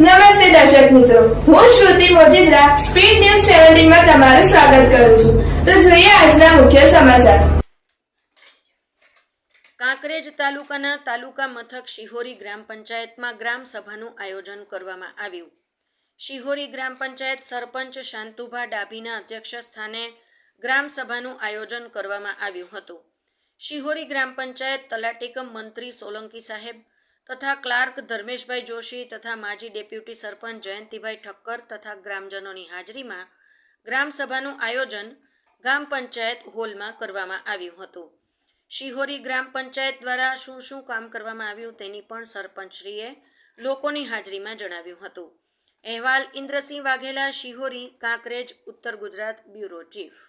નમસ્તે દર્શક મિત્રો, હું શ્રુતિ મોજીદ્રા સ્પીડ ન્યૂઝ 17 માં તમારું સ્વાગત કરું છું. તો જોઈએ આજના મુખ્ય સમાચાર. કાંકરેજ તાલુકાના તાલુકા મથક શિહોરી ગ્રામ પંચાયતમાં ગ્રામ સભાનું આયોજન કરવામાં આવ્યું. શિહોરી ગ્રામ પંચાયત સરપંચ શાંતુભા ડાભીના અધ્યક્ષ સ્થાને ગ્રામ સભાનું આયોજન કરવામાં આવ્યું હતું. શિહોરી ગ્રામ પંચાયત તલાટીકમ મંત્રી સોલંકી સાહેબ તથા ક્લાર્ક ધર્મેશભાઈ જોશી તથા માજી ડેપ્યુટી સરપંચ જયંતિભાઈ ઠક્કર તથા ગ્રામજનોની હાજરીમાં ગ્રામ સભાનું આયોજન ગ્રામ પંચાયત હોલમાં કરવામાં આવ્યું હતું. શિહોરી ગ્રામ પંચાયત દ્વારા શું કામ કરવામાં આવ્યું તેની પણ સરપંચશ્રીએ લોકોની હાજરીમાં જણાવ્યું હતું. અહેવાલ ઇન્દ્રસિંહ વાઘેલા, શિહોરી, કાંકરેજ, ઉત્તર ગુજરાત બ્યુરો ચીફ.